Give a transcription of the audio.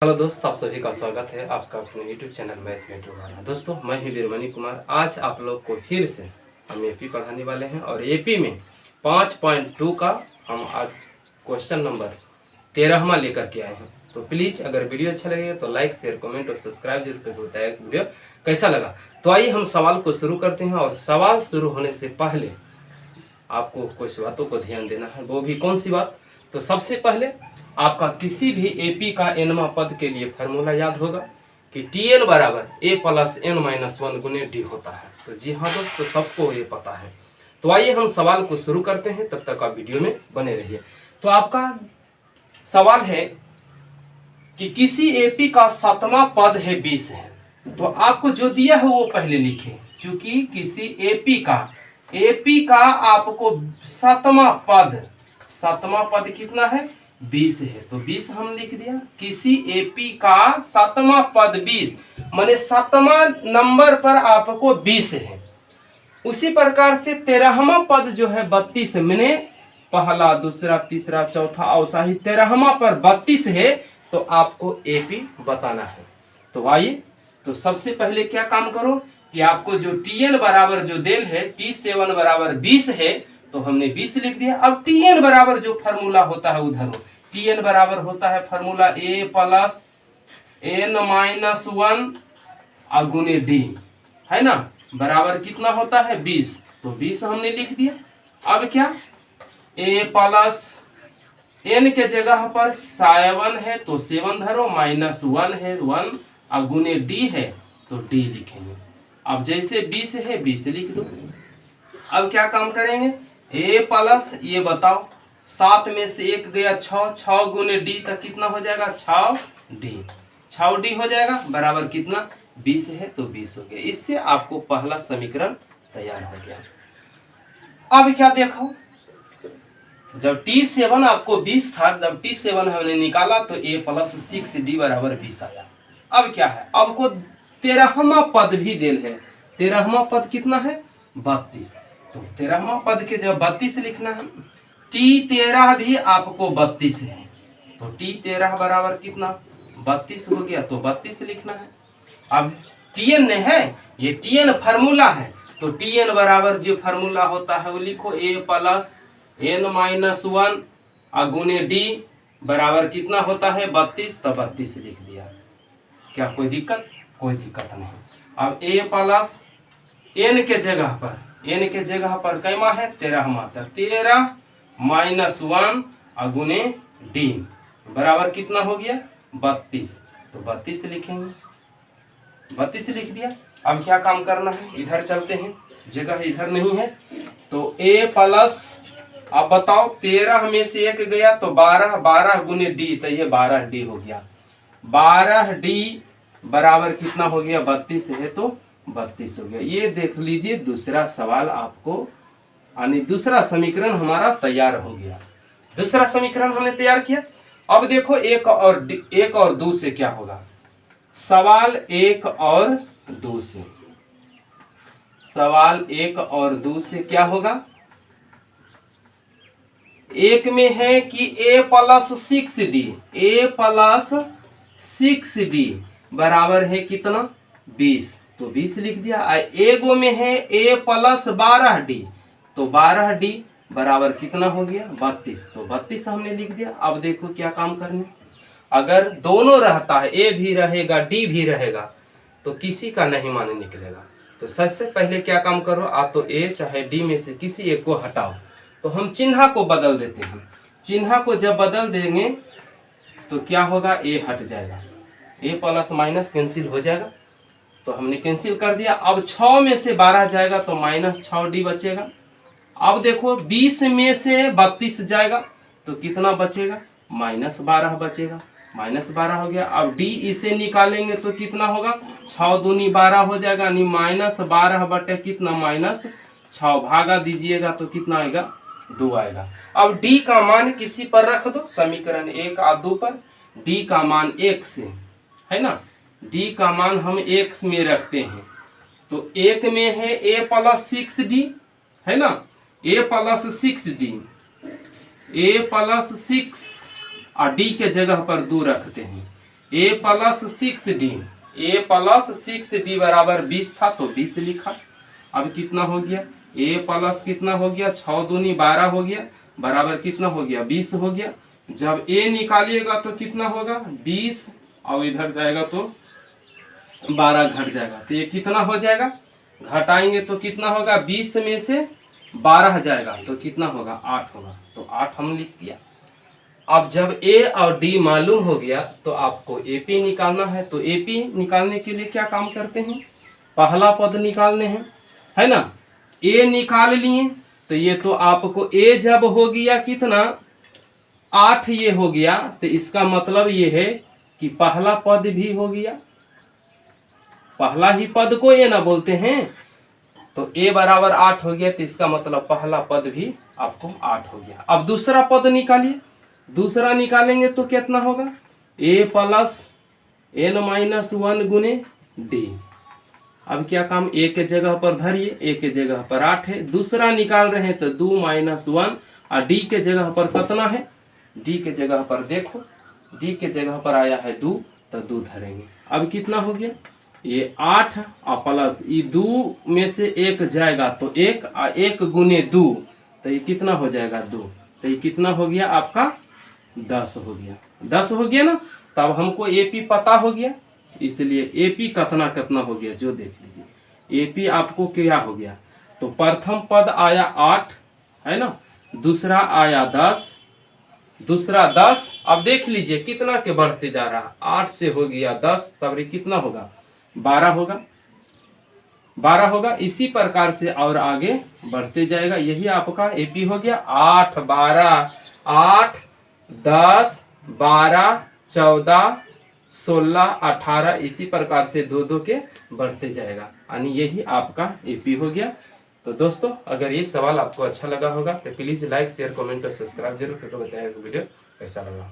Hello दोस्त, आप सभी का स्वागत है आपका अपने यूट्यूब चैनल मैथ में ट्यूटोरियल। दोस्तों, मैं ही वीरमणि कुमार। आज आप लोग को फिर से हम एपी पढ़ाने वाले हैं और एपी में 5.2 का हम आज क्वेश्चन नंबर 13वां लेकर के आए हैं। तो प्लीज़ अगर वीडियो अच्छा लगे तो लाइक, शेयर, कमेंट और सब्सक्राइब जरूर कर बताया वीडियो कैसा लगा। तो आइए हम सवाल को शुरू करते हैं। और सवाल शुरू होने से पहले आपको कुछ बातों को ध्यान देना है। वो भी कौन सी बात? तो सबसे पहले आपका किसी भी एपी का एनवा पद के लिए फार्मूला याद होगा कि टीएन बराबर ए प्लस एन माइनस 1 गुने डी होता है। तो जी हाँ दोस्त, तो सबको ये पता है। तो आइए हम सवाल को शुरू करते हैं, तब तक आप वीडियो में बने रहिए। तो आपका सवाल है कि किसी एपी का 7वां पद है 20 है। तो आपको जो दिया है वो पहले लिखे, क्योंकि किसी एपी का आपको 7वां पद कितना है? 20 है। तो 20 हम लिख दिया। किसी एपी का 7वां पद 20 माने 7वां नंबर पर आपको 20 है। उसी प्रकार से 13वां पद जो है 32 माने पहला, दूसरा, तीसरा, चौथा औसा ही 13वां पर 32 है। तो आपको एपी बताना है। तो आइए, तो सबसे पहले क्या काम करो कि आपको जो टीएन बराबर जो देल है T7 बराबर 20 है, तो हमने 20 लिख दिया। अब टीएन बराबर जो फार्मूला होता है उधर टीएन बराबर होता है फार्मूला ए प्लस एन माइनस 1 गुने डी, है ना, बराबर कितना होता है? 20। तो 20 हमने लिख दिया। अब क्या, ए प्लस एन के जगह पर 7 है तो 7 धरो, माइनस 1 है 1 गुने डी है तो डी लिखेंगे। अब जैसे 20 है 20 लिख दो। अब क्या काम करेंगे? ए प्लस ये बताओ 7 में से 1 गया 6, 6 गुने डी तक कितना हो जाएगा? 6 डी हो जाएगा, बराबर कितना? 20 है तो 20 हो गया। इससे आपको पहला समीकरण तैयार हो गया। अब क्या देखो, जब T7 आपको 20 था, जब T7 हमने निकाला तो a प्लस 6d बराबर 20 आया। अब क्या है? आपको 13वां पद भी देल है। 13वां पद कितना है? 32। तो 13वां पद के जब 32 लिखना है, T13 भी आपको 32 है। तो T13 बराबर कितना? 32 हो गया। तो 32 लिखना है। अब Tn ने है, ये Tn फार्मूला है। तो Tn बराबर जो फार्मूला होता है वो लिखो, a प्लस एन माइनस 1 गुने डी बराबर कितना होता है? 32। तो 32 लिख दिया। क्या कोई दिक्कत? कोई दिक्कत नहीं। अब a प्लस एन के जगह पर कैमा है? 13वां। तो 13 माइनस 1 गुने डी बराबर कितना हो गया? 32। तो 32 लिखेंगे। 32 लिख दिया। अब क्या काम करना है? इधर चलते हैं, जगह इधर नहीं है। तो a प्लस, अब बताओ 13 में से 1 गया तो 12, 12 गुने डी, तो ये 12d हो गया। 12d बराबर कितना हो गया? 32 है तो 32 हो गया। ये देख लीजिए, दूसरा सवाल आपको यानी दूसरा समीकरण हमारा तैयार हो गया। दूसरा समीकरण हमने तैयार किया। अब देखो एक और 2 से क्या होगा। सवाल 1 और 2 से, सवाल 1 और 2 से क्या होगा? एक में है कि a प्लस 6d बराबर है कितना? 20। तो 20 लिख दिया। एगो में है a प्लस 12d, तो 12d बराबर कितना हो गया? 32। तो 32 हमने लिख दिया। अब देखो क्या काम करने, अगर दोनों रहता है, a भी रहेगा d भी रहेगा, तो किसी का नहीं मान निकलेगा। तो सबसे पहले क्या काम करो, आप तो a चाहे d में से किसी एक को हटाओ। तो हम चिन्ह को बदल देते हैं। चिन्ह को जब बदल देंगे तो क्या होगा? a हट जाएगा, a प्लस माइनस कैंसिल हो जाएगा। तो हमने कैंसिल कर दिया। अब 6 में से 12 जाएगा तो माइनस 6d बचेगा। अब देखो 20 में से 32 जाएगा तो कितना बचेगा? माइनस 12 बचेगा। माइनस 12 हो गया। अब d इसे निकालेंगे तो कितना होगा? 6 दूनी 12 हो जाएगा, यानी माइनस 12 बटे कितना? माइनस 6। भागा दीजिएगा तो कितना आएगा? 2 आएगा। अब d का मान किसी पर रख दो, समीकरण 1 और 2 पर। d का मान 1 से, है ना, d का मान हम 1 में रखते हैं। तो 1 में है a प्लस 6d, है ना, a plus 6d, a plus 6 और d के जगह पर 2 रखते हैं। a plus 6d, a plus 6d बराबर 20 था तो 20 लिखा। अब कितना हो गया, a प्लस कितना हो गया, 6 दूनी 12 हो गया, बराबर कितना हो गया, 20 हो गया। जब a निकालिएगा तो कितना होगा, 20, और इधर जाएगा तो 12 घट जाएगा, तो ये कितना हो जाएगा, घटाएंगे तो कितना होगा, 20 में से 12 जाएगा तो कितना होगा, 8 होगा। तो 8 हम लिख दिया। अब जब a और d मालूम हो गया तो आपको AP निकालना है। तो AP निकालने के लिए क्या काम करते हैं, पहला पद निकालने हैं, है ना। a निकाल लिए तो ये तो आपको a जब हो गया कितना, 8 ये हो गया, तो इसका मतलब ये है कि पहला पद भी हो गया। पहला ही पद को a ना बोलते हैं, तो a बराबर 8 हो गया, तो इसका मतलब पहला पद भी आपको 8 हो गया। अब दूसरा पद निकालिए, दूसरा निकालेंगे तो कितना होगा, a प्लस n-1 गुने d। अब क्या काम, a के जगह पर धरिए, a के जगह पर 8 है, दूसरा निकाल रहे हैं तो 2 - 1, और d के जगह पर कितना है, d के जगह पर देखो, d के जगह पर आया है 2, तो 2 धरेंगे। अब कितना हो गया, ये 8 और प्लस ये 2 में से 1 जाएगा तो 1, और 1 गुने 2 तो ये कितना हो जाएगा, 2, तो ये कितना हो गया आपका, 10 हो गया। 10 हो गया ना, तब हमको AP पता हो गया, इसलिए AP कितना कितना हो गया जो देख लीजिए। AP आपको क्या हो गया, तो प्रथम पद आया 8, है ना, दूसरा आया 10, दूसरा 10। अब देख लीजिए कितना के बढ़ते जा रहा, 8 से हो गया 10, तब ये कितना होगा, 12 होगा, 12 होगा। इसी प्रकार से और आगे बढ़ते जाएगा, यही आपका AP हो गया। 8, 12, 8, 10, 12, 14, 16, 18, इसी प्रकार से 2-2 के बढ़ते जाएगा, यानी यही आपका AP हो गया। तो दोस्तों अगर ये सवाल आपको अच्छा लगा होगा तो प्लीज़ लाइक, शेयर, कमेंट और सब्सक्राइब जरूर करके बताइएगा वीडियो कैसा लगा।